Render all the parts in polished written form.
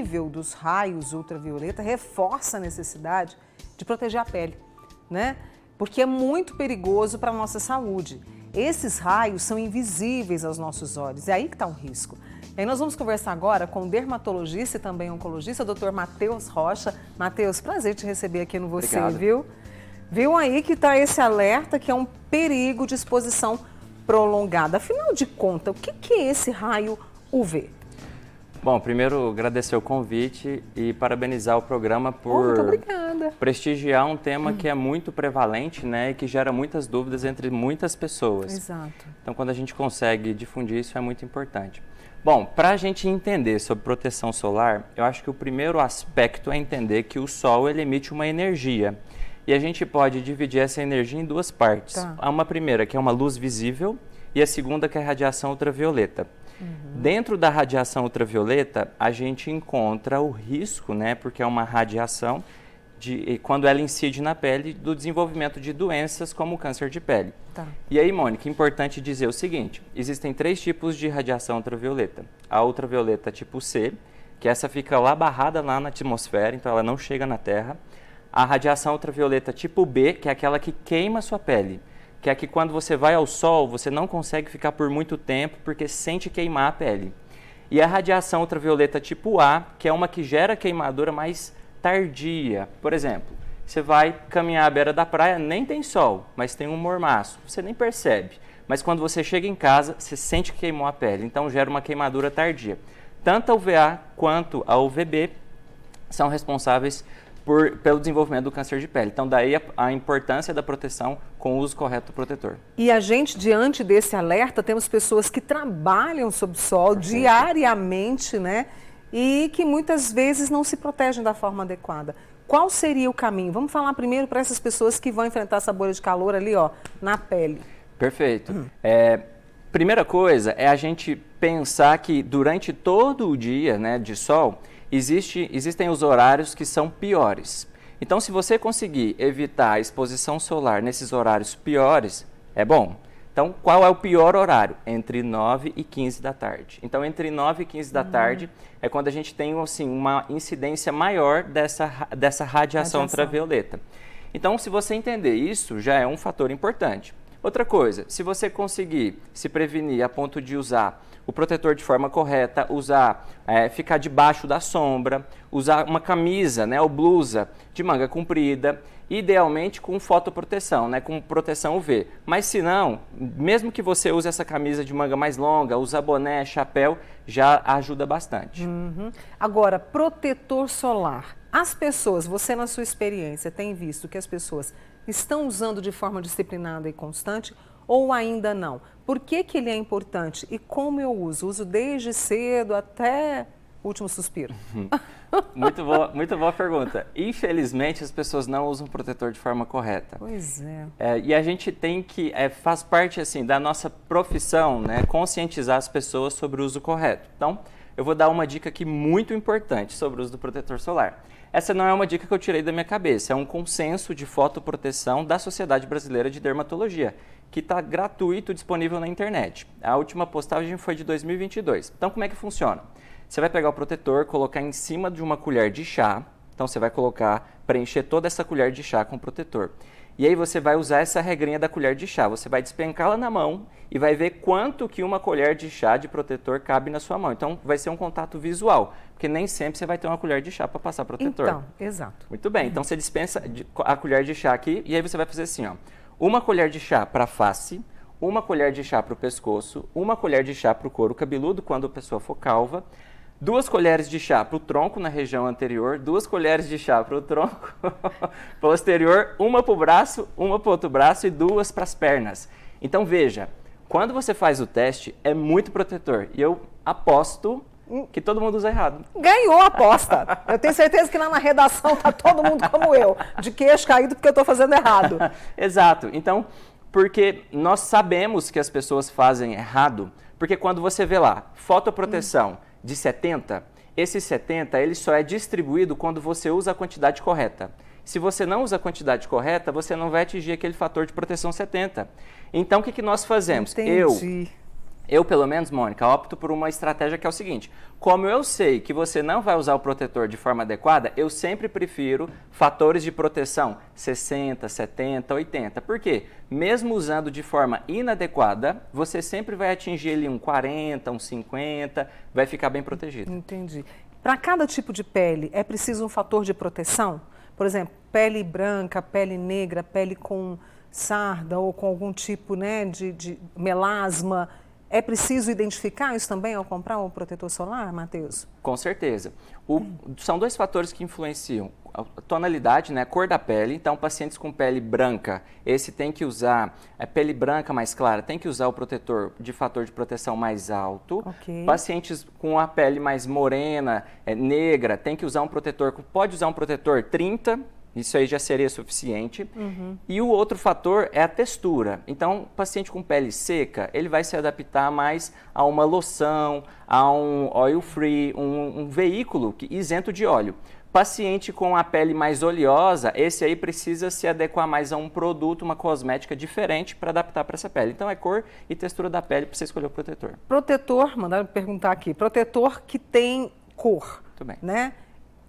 nível dos raios ultravioleta reforça a necessidade de proteger a pele, né? Porque é muito perigoso para a nossa saúde. Esses raios são invisíveis aos nossos olhos, é aí que está o risco. E aí nós vamos conversar agora com o dermatologista e também oncologista, Dr. Matheus Rocha. Matheus, prazer te receber aqui no Você, Obrigado. Viu? Viu aí que está esse alerta que é um perigo de exposição prolongada. Afinal de contas, o que é esse raio UV? Bom, primeiro agradecer o convite e parabenizar o programa por prestigiar um tema que é muito prevalente, né, e que gera muitas dúvidas entre muitas pessoas. Exato. Então, quando a gente consegue difundir isso, é muito importante. Bom, para a gente entender sobre proteção solar, eu acho que o primeiro aspecto é entender que o Sol ele emite uma energia. E a gente pode dividir essa energia em duas partes. Tá. Há uma primeira, que é uma luz visível, e a segunda, que é a radiação ultravioleta. Dentro da radiação ultravioleta, a gente encontra o risco, né, porque é uma radiação, quando ela incide na pele, do desenvolvimento de doenças como o câncer de pele. Tá. E aí, Mônica, é importante dizer o seguinte, existem 3 tipos de radiação ultravioleta. A ultravioleta tipo C, que essa fica lá barrada lá na atmosfera, então ela não chega na Terra. A radiação ultravioleta tipo B, que é aquela que queima a sua pele, que é que quando você vai ao sol, você não consegue ficar por muito tempo porque sente queimar a pele. E a radiação ultravioleta tipo A, que é uma que gera queimadura mais tardia. Por exemplo, você vai caminhar à beira da praia, nem tem sol, mas tem um mormaço, você nem percebe. Mas quando você chega em casa, você sente que queimou a pele, então gera uma queimadura tardia. Tanto a UVA quanto a UVB são responsáveis pelo desenvolvimento do câncer de pele. Então, daí a importância da proteção com o uso correto do protetor. E a gente, diante desse alerta, temos pessoas que trabalham sob o sol diariamente, né? E que muitas vezes não se protegem da forma adequada. Qual seria o caminho? Vamos falar primeiro para essas pessoas que vão enfrentar essa bolha de calor ali, ó, na pele. Perfeito. Primeira coisa é a gente pensar que durante todo o dia, né, de sol, existem os horários que são piores. Então, se você conseguir evitar a exposição solar nesses horários piores, é bom. Então, qual é o pior horário? Entre 9 e 15 da tarde. Então, entre 9 e 15 da tarde é quando a gente tem assim, uma incidência maior dessa radiação ultravioleta. Então, se você entender isso, já é um fator importante. Outra coisa, se você conseguir se prevenir a ponto de usar o protetor de forma correta, ficar debaixo da sombra, usar uma camisa, né, ou blusa de manga comprida, idealmente com fotoproteção, né, com proteção UV. Mas se não, mesmo que você use essa camisa de manga mais longa, usar boné, chapéu, já ajuda bastante. Agora, protetor solar. As pessoas, você na sua experiência, tem visto que as pessoas estão usando de forma disciplinada e constante ou ainda não? Por que ele é importante e como eu uso? Uso desde cedo até o último suspiro. Muito boa pergunta. Infelizmente, as pessoas não usam protetor de forma correta. Pois é. E a gente tem que, faz parte assim, da nossa profissão, né, conscientizar as pessoas sobre o uso correto. Então, eu vou dar uma dica aqui muito importante sobre o uso do protetor solar. Essa não é uma dica que eu tirei da minha cabeça, é um consenso de fotoproteção da Sociedade Brasileira de Dermatologia, que está gratuito, disponível na internet. A última postagem foi de 2022. Então, como é que funciona? Você vai pegar o protetor, colocar em cima de uma colher de chá. Então, você vai preencher toda essa colher de chá com o protetor. E aí você vai usar essa regrinha da colher de chá. Você vai despencá-la na mão e vai ver quanto que uma colher de chá de protetor cabe na sua mão. Então, vai ser um contato visual, porque nem sempre você vai ter uma colher de chá para passar protetor. Então, exato. Muito bem. Então, você dispensa a colher de chá aqui e aí você vai fazer assim, ó. Uma colher de chá para a face, uma colher de chá para o pescoço, uma colher de chá para o couro cabeludo, quando a pessoa for calva, 2 colheres de chá para o tronco na região anterior, 2 colheres de chá para o tronco posterior, uma para o braço, uma para o outro braço e 2 para as pernas. Então veja, quando você faz o teste, é muito protetor. E eu aposto que todo mundo usa errado. Ganhou a aposta. Eu tenho certeza que lá na redação está todo mundo como eu, de queixo caído porque eu estou fazendo errado. Exato. Então, porque nós sabemos que as pessoas fazem errado, porque quando você vê lá, fotoproteção de 70, esse 70 ele só é distribuído quando você usa a quantidade correta. Se você não usa a quantidade correta, você não vai atingir aquele fator de proteção 70. Então, o que nós fazemos? Entendi. Eu, pelo menos, Mônica, opto por uma estratégia que é o seguinte: como eu sei que você não vai usar o protetor de forma adequada, eu sempre prefiro fatores de proteção 60, 70, 80. Por quê? Mesmo usando de forma inadequada, você sempre vai atingir ali um 40, um 50, vai ficar bem protegido. Entendi. Para cada tipo de pele, é preciso um fator de proteção? Por exemplo, pele branca, pele negra, pele com sarda ou com algum tipo, né, de melasma. É preciso identificar isso também ao comprar um protetor solar, Matheus? Com certeza. São dois fatores que influenciam. A tonalidade, né, a cor da pele. Então, pacientes com pele branca, esse tem que usar, pele branca mais clara, tem que usar o protetor de fator de proteção mais alto. Okay. Pacientes com a pele mais morena, negra, tem que usar um protetor, pode usar um protetor 30, isso aí já seria suficiente. E o outro fator é a textura. Então, o paciente com pele seca, ele vai se adaptar mais a uma loção, a um oil free, um veículo isento de óleo. Paciente com a pele mais oleosa, esse aí precisa se adequar mais a um produto, uma cosmética diferente para adaptar para essa pele. Então, é cor e textura da pele para você escolher o protetor. Protetor, mandaram perguntar aqui, protetor que tem cor, Muito bem. né?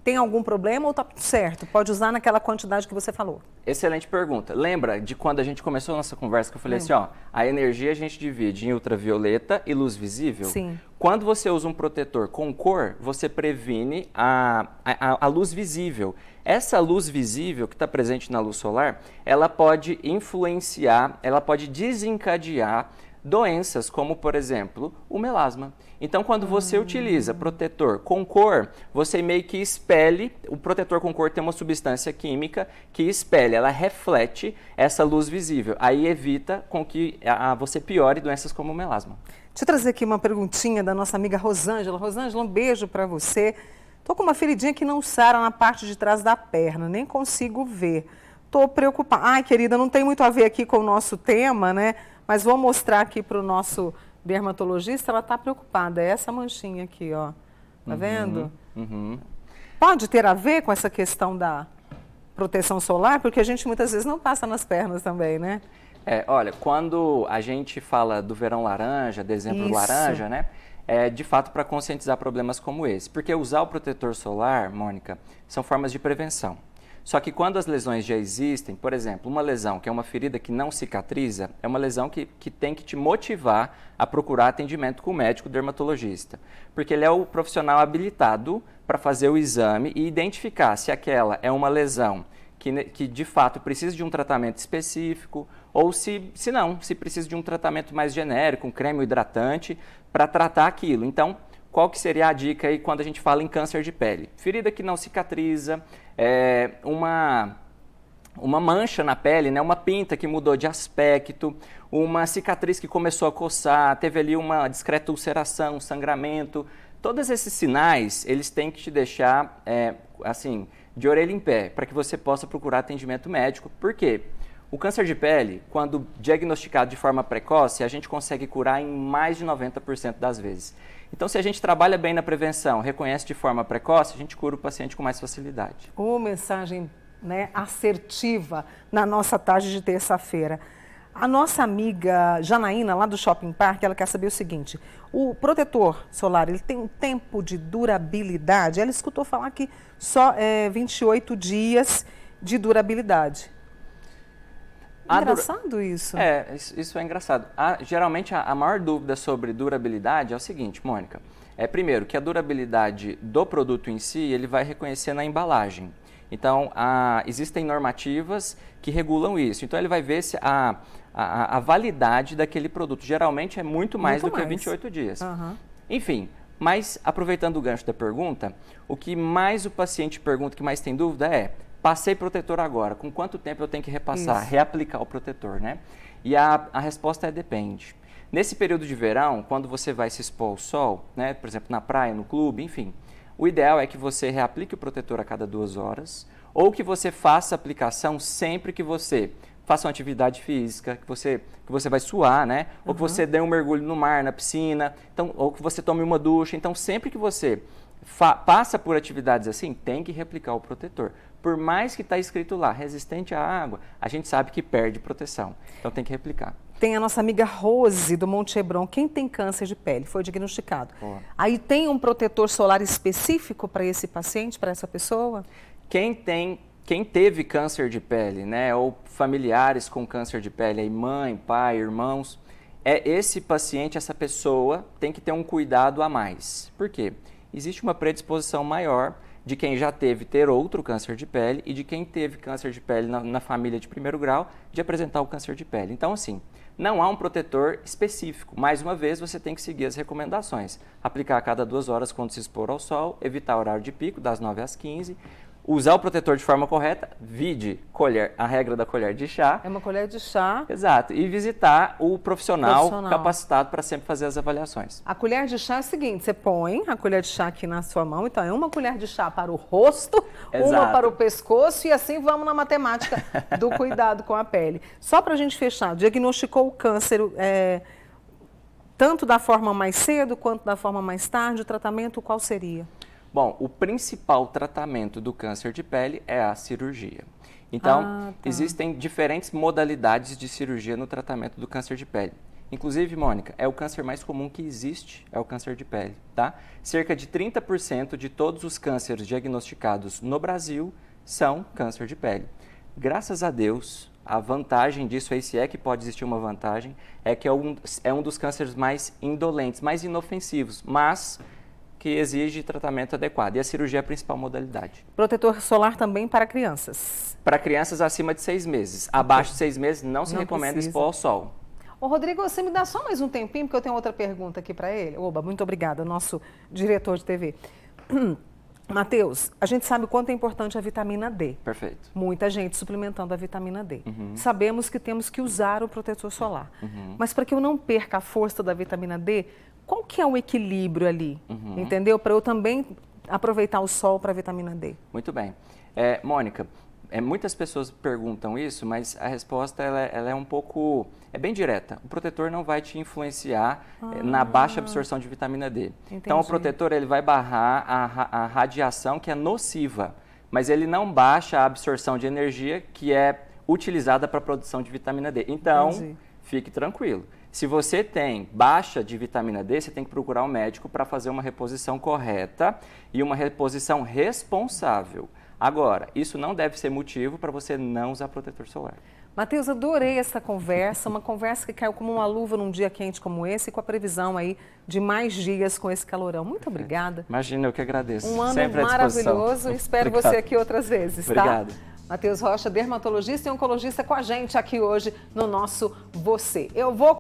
Tem algum problema ou está tudo certo? Pode usar naquela quantidade que você falou. Excelente pergunta. Lembra de quando a gente começou a nossa conversa que eu falei assim, ó, a energia a gente divide em ultravioleta e luz visível? Sim. Quando você usa um protetor com cor, você previne a luz visível. Essa luz visível que está presente na luz solar, ela pode influenciar, ela pode desencadear doenças como, por exemplo, o melasma. Então, quando você utiliza protetor com cor, você meio que expele, o protetor com cor tem uma substância química que expele, ela reflete essa luz visível. Aí evita com que você piore doenças como o melasma. Deixa eu trazer aqui uma perguntinha da nossa amiga Rosângela. Rosângela, um beijo para você. Estou com uma feridinha que não sara na parte de trás da perna, nem consigo ver. Estou preocupada. Ai, querida, não tem muito a ver aqui com o nosso tema, né? Mas vou mostrar aqui para o nosso dermatologista, ela está preocupada. É essa manchinha aqui, ó. Tá vendo? Pode ter a ver com essa questão da proteção solar? Porque a gente muitas vezes não passa nas pernas também, né? Olha, quando a gente fala do verão laranja, dezembro laranja, né? É de fato para conscientizar problemas como esse. Porque usar o protetor solar, Mônica, são formas de prevenção. Só que quando as lesões já existem, por exemplo, uma lesão que é uma ferida que não cicatriza, é uma lesão que tem que te motivar a procurar atendimento com o médico dermatologista. Porque ele é o profissional habilitado para fazer o exame e identificar se aquela é uma lesão que de fato precisa de um tratamento específico ou se não, se precisa de um tratamento mais genérico, um creme hidratante para tratar aquilo. Então, qual que seria a dica aí quando a gente fala em câncer de pele? Ferida que não cicatriza, uma mancha na pele, né? Uma pinta que mudou de aspecto, uma cicatriz que começou a coçar, teve ali uma discreta ulceração, sangramento. Todos esses sinais, eles têm que te deixar, assim, de orelha em pé, para que você possa procurar atendimento médico. Por quê? O câncer de pele, quando diagnosticado de forma precoce, a gente consegue curar em mais de 90% das vezes. Então, se a gente trabalha bem na prevenção, reconhece de forma precoce, a gente cura o paciente com mais facilidade. Mensagem, né, assertiva na nossa tarde de terça-feira. A nossa amiga Janaína, lá do Shopping Park, ela quer saber o seguinte: o protetor solar, ele tem um tempo de durabilidade? Ela escutou falar que só 28 dias de durabilidade. Engraçado isso. Isso é engraçado. Geralmente, a maior dúvida sobre durabilidade é o seguinte, Mônica. Primeiro, que a durabilidade do produto em si, ele vai reconhecer na embalagem. Então, existem normativas que regulam isso. Então, ele vai ver se a validade daquele produto. Geralmente, é muito mais do que 28 dias. Enfim, mas aproveitando o gancho da pergunta, o que mais o paciente pergunta, o que mais tem dúvida é: passei protetor agora, com quanto tempo eu tenho que repassar, reaplicar o protetor, né? E a resposta depende. Nesse período de verão, quando você vai se expor ao sol, né, por exemplo, na praia, no clube, enfim, o ideal é que você reaplique o protetor a cada 2 horas ou que você faça a aplicação sempre que você faça uma atividade física, que você vai suar, né? Ou que você dê um mergulho no mar, na piscina, então, ou que você tome uma ducha. Então, sempre que você passa por atividades assim, tem que replicar o protetor. Por mais que está escrito lá, resistente à água, a gente sabe que perde proteção. Então tem que replicar. Tem a nossa amiga Rose, do Monte Hebron. Quem tem câncer de pele? Foi diagnosticado. Boa. Aí tem um protetor solar específico para esse paciente, para essa pessoa? Quem teve câncer de pele, né, ou familiares com câncer de pele, aí mãe, pai, irmãos, esse paciente, essa pessoa tem que ter um cuidado a mais. Por quê? Existe uma predisposição maior de quem já teve ter outro câncer de pele e de quem teve câncer de pele na família de primeiro grau de apresentar o câncer de pele. Então, assim, não há um protetor específico. Mais uma vez, você tem que seguir as recomendações. Aplicar a cada 2 horas quando se expor ao sol, evitar o horário de pico, das 9 às 15, usar o protetor de forma correta, vide a regra da colher de chá. É uma colher de chá. Exato. E visitar o profissional capacitado para sempre fazer as avaliações. A colher de chá é o seguinte, você põe a colher de chá aqui na sua mão, então é uma colher de chá para o rosto, Exato. Uma para o pescoço e assim vamos na matemática do cuidado com a pele. Só para a gente fechar, diagnosticou o câncer tanto da forma mais cedo quanto da forma mais tarde, o tratamento qual seria? Bom, o principal tratamento do câncer de pele é a cirurgia. Então, existem diferentes modalidades de cirurgia no tratamento do câncer de pele. Inclusive, Mônica, é o câncer mais comum que existe, é o câncer de pele, tá? Cerca de 30% de todos os cânceres diagnosticados no Brasil são câncer de pele. Graças a Deus, a vantagem disso aí, se é que pode existir uma vantagem, é que é um dos cânceres mais indolentes, mais inofensivos, mas que exige tratamento adequado. E a cirurgia é a principal modalidade. Protetor solar também para crianças? Para crianças acima de 6 meses. Abaixo de 6 meses não se recomenda expor ao sol. Ô, Rodrigo, você me dá só mais um tempinho, porque eu tenho outra pergunta aqui para ele. Oba, muito obrigada, nosso diretor de TV. Matheus, a gente sabe o quanto é importante a vitamina D. Perfeito. Muita gente suplementando a vitamina D. Sabemos que temos que usar o protetor solar. Mas para que eu não perca a força da vitamina D, qual que é o equilíbrio ali? Entendeu? Para eu também aproveitar o sol para a vitamina D. Muito bem. Mônica, muitas pessoas perguntam isso, mas a resposta ela é um pouco... É bem direta. O protetor não vai te influenciar na baixa absorção de vitamina D. Entendi. Então, o protetor ele vai barrar a radiação que é nociva, mas ele não baixa a absorção de energia que é utilizada para a produção de vitamina D. Então, fique tranquilo. Se você tem baixa de vitamina D, você tem que procurar um médico para fazer uma reposição correta e uma reposição responsável. Agora, isso não deve ser motivo para você não usar protetor solar. Matheus, adorei essa conversa, uma conversa que caiu como uma luva num dia quente como esse, com a previsão aí de mais dias com esse calorão. Muito obrigada. Imagina, eu que agradeço. Um ano sempre maravilhoso, espero você aqui outras vezes, tá? Obrigado. Matheus Rocha, dermatologista e oncologista com a gente aqui hoje no nosso Você. Eu vou